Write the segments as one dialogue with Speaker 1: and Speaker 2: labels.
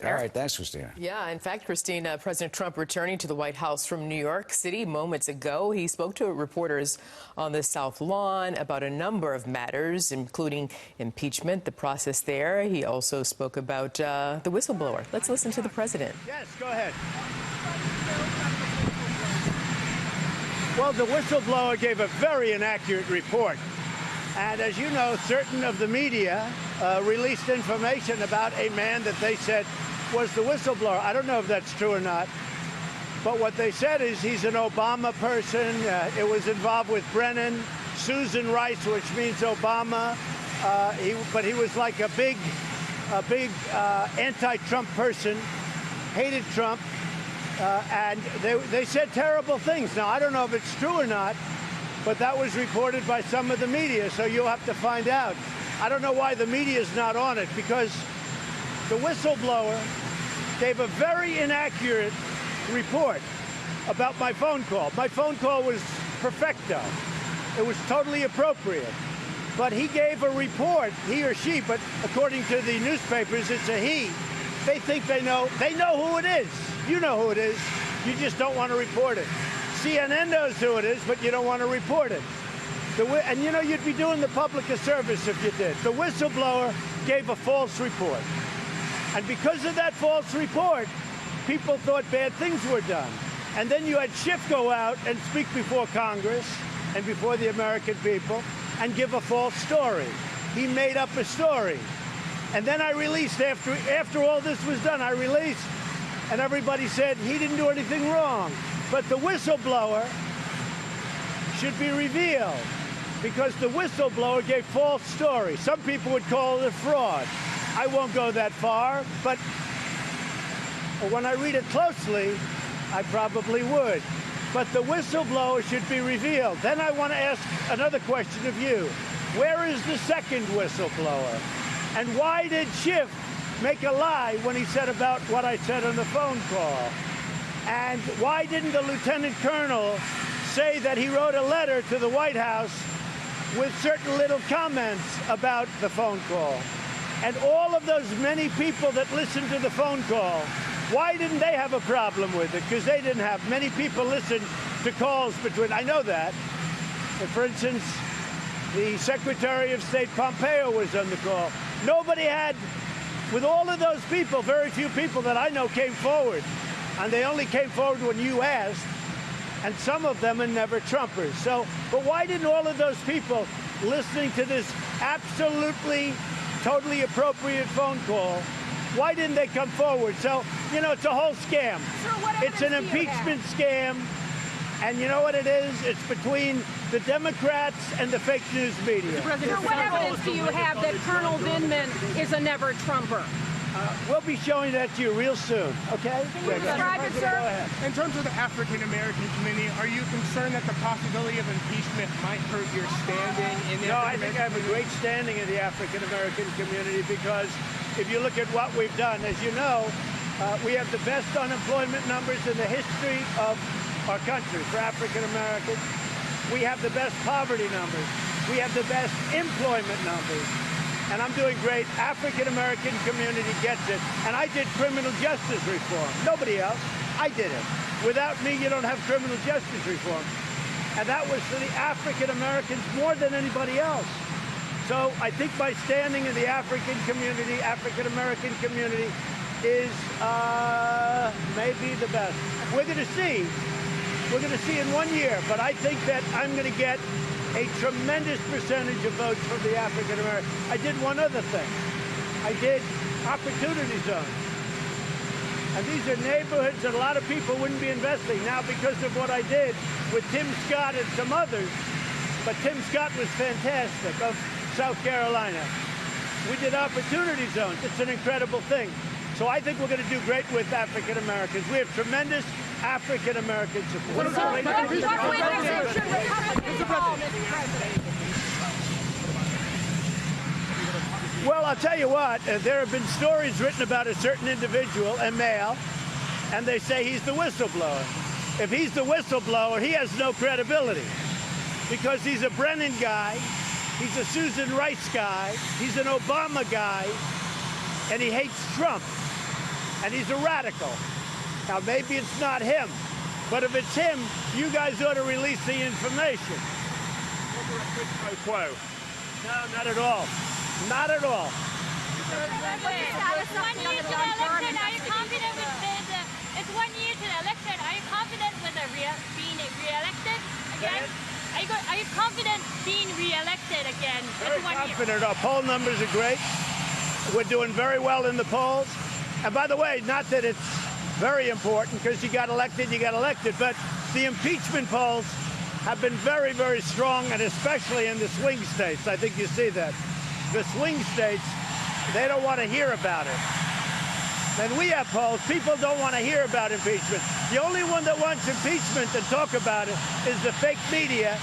Speaker 1: All right, thanks, Christina.
Speaker 2: Yeah, in fact, Christina, President Trump returning to the White House from New York City moments ago. He spoke to reporters on the South Lawn about a number of matters, including impeachment, the process there. He also spoke about the whistleblower. Let's listen to the president.
Speaker 3: Yes, go ahead. Well, the whistleblower gave a very inaccurate report. And as you know, certain of the media released information about a man that they said was the whistleblower. I don't know if that's true or not. But what they said is he's an Obama person. It was involved with Brennan, Susan Rice, which means Obama. But he was like a big anti-Trump person, hated Trump. And they said terrible things. Now, I don't know if it's true or not, but that was reported by some of the media, so you'll have to find out. I don't know why the media is not on it, because the whistleblower gave a very inaccurate report about my phone call. My phone call was perfecto. It was totally appropriate. But he gave a report, he or she, but according to the newspapers, it's a he. They think they know who it is. You know who it is. You just don't want to report it. CNN knows who it is, but you don't want to report it. And you know, you'd be doing the public a service if you did. The whistleblower gave a false report. And because of that false report, people thought bad things were done. And then you had Schiff go out and speak before Congress and before the American people and give a false story. He made up a story. And then I released, after all this was done, I released. And everybody said he didn't do anything wrong. But the whistleblower should be revealed, because the whistleblower gave false stories. Some people would call it a fraud. I won't go that far, but when I read it closely, I probably would. But the whistleblower should be revealed. Then I want to ask another question of you. Where is the second whistleblower? And why did Schiff make a lie when he said about what I said on the phone call? And why didn't the lieutenant colonel say that he wrote a letter to the White House with certain little comments about the phone call? And all of those many people that listened to the phone call, why didn't they have a problem with it? Because they didn't have. Many people listened to calls between, I know that. And for instance, the Secretary of State Pompeo was on the call. Nobody had, with all of those people, very few people that I know came forward. And they only came forward when you asked, and some of them are never Trumpers. So, but why didn't all of those people listening to this absolutely, totally appropriate phone call, why didn't they come forward? So, you know, it's a whole scam. It's an impeachment scam, and you know what it is? It's between the Democrats and the fake news media.
Speaker 4: Sir, what evidence do you have that Colonel Vindman is a never-Trumper?
Speaker 3: We'll be showing that to you real soon, okay?
Speaker 4: Can you describe it, sir?
Speaker 3: Go ahead.
Speaker 5: In terms of the African-American community, are you concerned that the possibility of impeachment might hurt your standing in the
Speaker 3: No, I think I have a great standing in the African-American community, because if you look at what we've done, as you know, we have the best unemployment numbers in the history of our country for African-Americans. We have the best poverty numbers. We have the best employment numbers. And I'm doing great. African-American community gets it. And I did criminal justice reform. Nobody else. I did it. Without me, you don't have criminal justice reform. And that was for the African-Americans more than anybody else. So I think my standing in the African-American community is maybe the best. We're going to see. We're going to see in 1 year. But I think that I'm going to get a tremendous percentage of votes from the African American. I did one other thing. I did opportunity zones. And these are neighborhoods that a lot of people wouldn't be investing now because of what I did with Tim Scott and some others. But Tim Scott was fantastic, of South Carolina. We did opportunity zones. It's an incredible thing. So I think we're going to do great with African Americans. We have tremendous African American support. Well, I'll tell you what, there have been stories written about a certain individual, a male, and they say he's the whistleblower. If he's the whistleblower, he has no credibility, because he's a Brennan guy, he's a Susan Rice guy, he's an Obama guy, and he hates Trump. and he's a radical. Now, maybe it's not him, but if it's him, you guys ought to release the information.
Speaker 1: Quid pro quo.
Speaker 3: No, not at all. Not at all.
Speaker 6: It's 1 year to the election. Are you confident with it's 1 year to the election? Are you confident with being re-elected again? Are you confident being re-elected again?
Speaker 3: Very confident. Our poll numbers are great. We're doing very well in the polls. And by the way, not that it's very important because you got elected, but the impeachment polls have been very, very strong, and especially in the swing states. I think you see that. The swing states, they don't want to hear about it. And we have polls. People don't want to hear about impeachment. The only one that wants impeachment and talk about it is the fake media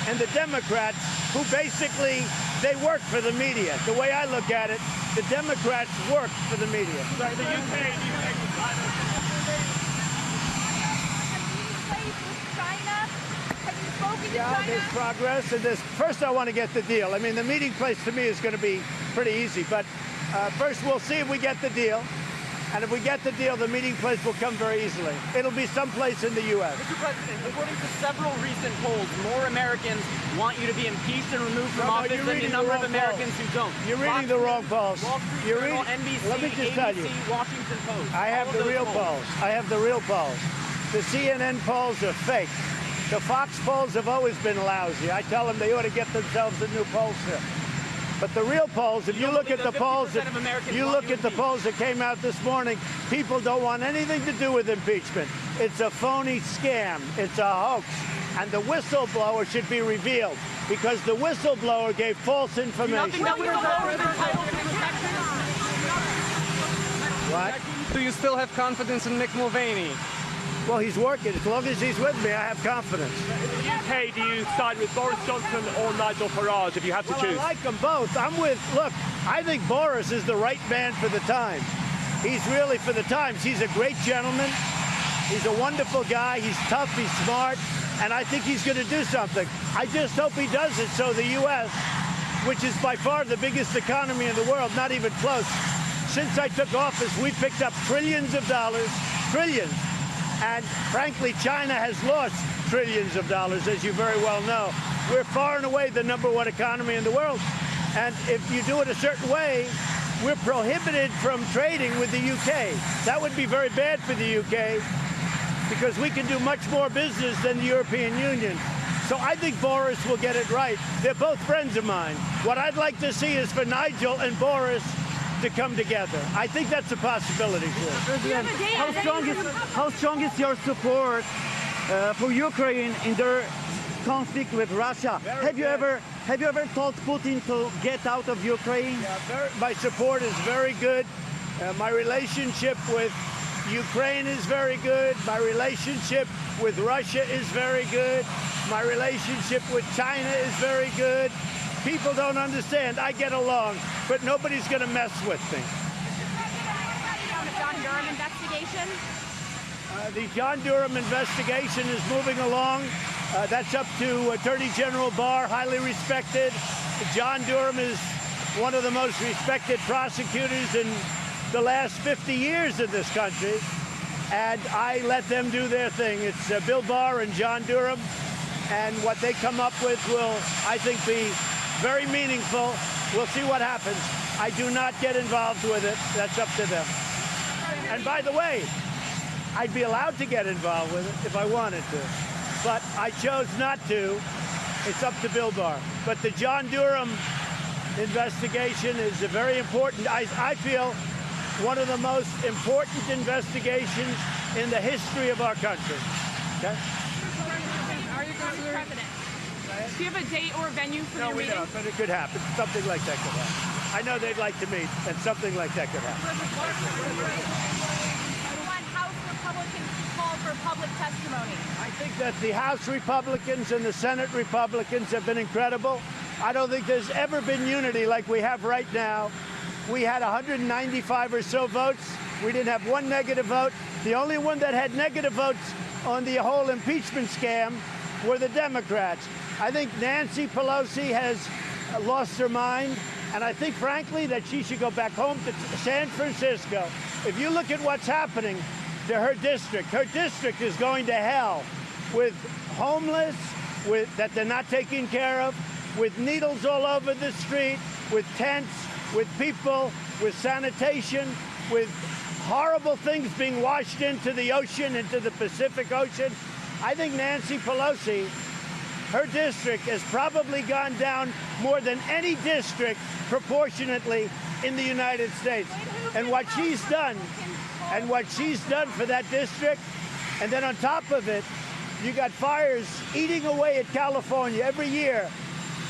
Speaker 3: and the Democrats, who basically, they work for the media. The way I look at it, the Democrats work for the media.
Speaker 1: So the UK,
Speaker 3: Yeah, there's progress, and first I want to get the deal. I mean, the meeting place to me is going to be pretty easy, but first we'll see if we get the deal. And if we get the deal, the meeting place will come very easily. It'll be someplace in the U.S.
Speaker 7: Mr. President, according to several recent polls, more Americans want you to be impeached and removed from office than the number of Americans who don't.
Speaker 3: You're reading the wrong polls.
Speaker 7: Wall Street Journal, NBC,
Speaker 3: let me just tell you,
Speaker 7: ABC, Washington Post.
Speaker 3: I have the real polls. I have the real polls. The CNN polls are fake. The Fox polls have always been lousy. I tell them they ought to get themselves a new pollster. But the real polls, if you look at the polls, that came out this morning, people don't want anything to do with impeachment. It's a phony scam. It's a hoax. And the whistleblower should be revealed because the whistleblower gave false information. What?
Speaker 7: Do you still have confidence in Mick Mulvaney?
Speaker 3: Well, he's working. As long as he's with me, I have confidence.
Speaker 1: in the UK, do you side with Boris Johnson or Nigel Farage if you have to choose?
Speaker 3: I like them both. Look, I think Boris is the right man for the times. He's really for the times. He's a great gentleman. He's a wonderful guy. He's tough. He's smart. And I think he's going to do something. I just hope he does it so the U.S., which is by far the biggest economy in the world, not even close. Since I took office, we picked up trillions of dollars, trillions. And frankly, China has lost trillions of dollars, as you very well know. We're far and away the #1 economy in the world. And if you do it a certain way, we're prohibited from trading with the UK. That would be very bad for the UK because we can do much more business than the European Union. So I think Boris will get it right. They're both friends of mine. What I'd like to see is for Nigel and Boris to come together. I think that's a possibility for us.
Speaker 8: President, how strong is your support for Ukraine in their conflict with Russia? Have you ever told Putin to get out of Ukraine?
Speaker 3: Yeah, my support is very good. My relationship with Ukraine is very good. My relationship with Russia is very good. My relationship with China is very good. People don't understand. I get along, but nobody's going to mess with me.
Speaker 4: The John Durham investigation?
Speaker 3: The John Durham investigation is moving along. That's up to Attorney General Barr, highly respected. John Durham is one of the most respected prosecutors in the last 50 years in this country, and I let them do their thing. It's Bill Barr and John Durham, and what they come up with will, I think, be very meaningful. We'll see what happens. I do not get involved with it. That's up to them. And by the way, I'd be allowed to get involved with it if I wanted to, but I chose not to. It's up to Bill Barr. But the John Durham investigation is very important. I feel one of the most important investigations in the history of our country. Okay?
Speaker 4: Are you considering president? Do you have a date or a venue for your meeting?
Speaker 3: No, we don't, but it could happen. Something like that could happen. I know they'd like to meet, and something like that could happen.
Speaker 4: Want House Republicans to call for public testimony?
Speaker 3: I think that the House Republicans and the Senate Republicans have been incredible. I don't think there's ever been unity like we have right now. We had 195 or so votes. We didn't have one negative vote. The only one that had negative votes on the whole impeachment scam were the Democrats. I think Nancy Pelosi has lost her mind, and I think, frankly, that she should go back home to San Francisco if you look at what's happening to her district is going to hell with homeless, that they're not taking care of, with needles all over the street, with tents, with people, with sanitation, with horrible things being washed into the ocean, into the Pacific Ocean. I think Nancy Pelosi, her district has probably gone down more than any district proportionately in the United States. And what she's done for that district, and then on top of it, you got fires eating away at California every year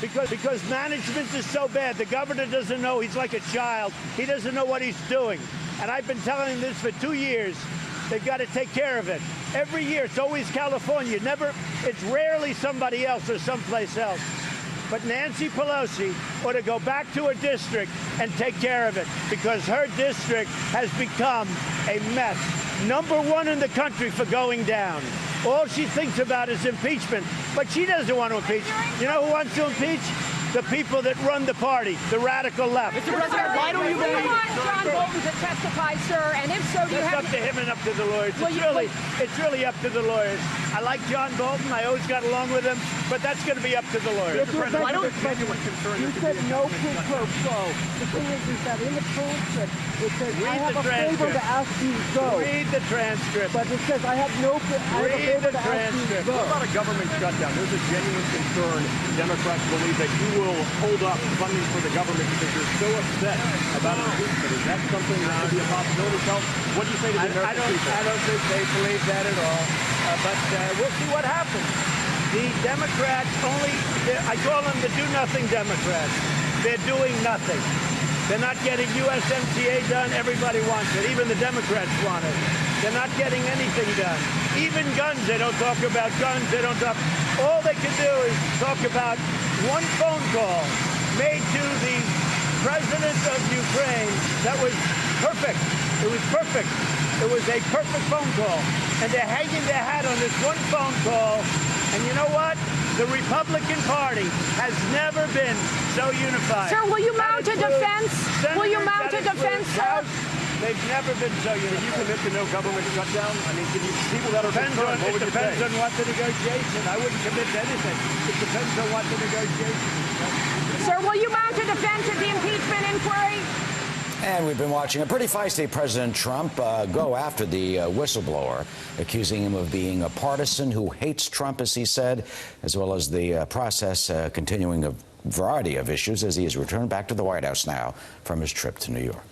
Speaker 3: because management is so bad. The governor doesn't know. He's like a child. He doesn't know what he's doing. And I've been telling this for 2 years. They've got to take care of it. Every year, it's always California. It's rarely somebody else or someplace else. But Nancy Pelosi ought to go back to her district and take care of it because her district has become a mess. #1 in the country for going down. All she thinks about is impeachment, but she doesn't want to impeach. You know who wants to impeach? The people that run the party, the radical left.
Speaker 7: Mr. President, why don't you
Speaker 4: Do you
Speaker 7: believe
Speaker 4: want John Bolton to testify, sir? And if so, do you
Speaker 3: It's
Speaker 4: have...
Speaker 3: up to him and up to the lawyers. It's really up to the lawyers. I like John Bolton. I always got along with him, but that's going to be up to the lawyers.
Speaker 5: Mr. President, why don't genuine concern
Speaker 8: You said no quid pro quo. The thing is that in the transcript, it says, I have a favor to ask you to go.
Speaker 3: Read the transcript.
Speaker 8: But it says, I have a favor to ask you to go.
Speaker 5: What about a government shutdown? There's a genuine concern. Democrats believe that you will hold up funding for the government because you're so upset about impeachment. Is that something that could be a possibility? What do you say to the American people?
Speaker 3: I don't think they believe that at all. But we'll see what happens. The Democrats I call them the do-nothing Democrats. They're doing nothing. They're not getting USMCA done. Everybody wants it. Even the Democrats want it. They're not getting anything done. Even guns, they don't talk about guns. They don't talk. All they can do is talk about one phone call made to the president of Ukraine that was perfect. It was perfect. It was a perfect phone call. And they're hanging their hat on this one phone call. And you know what? The Republican Party has never been so unified.
Speaker 4: Sir, will you mount a defense? Will you mount a defense, sir?
Speaker 3: They've never been so unified.
Speaker 5: Can you commit to no government shutdown? I mean, people that are concerned, what would you say?
Speaker 3: It depends on what the negotiation. I wouldn't commit to anything. It depends on what the negotiation is.
Speaker 4: Sir, will you mount a defense at the impeachment inquiry?
Speaker 9: And we've been watching a pretty feisty President Trump go after the whistleblower, accusing him of being a partisan who hates Trump, as he said, as well as the process continuing a variety of issues as he has returned back to the White House now from his trip to New York.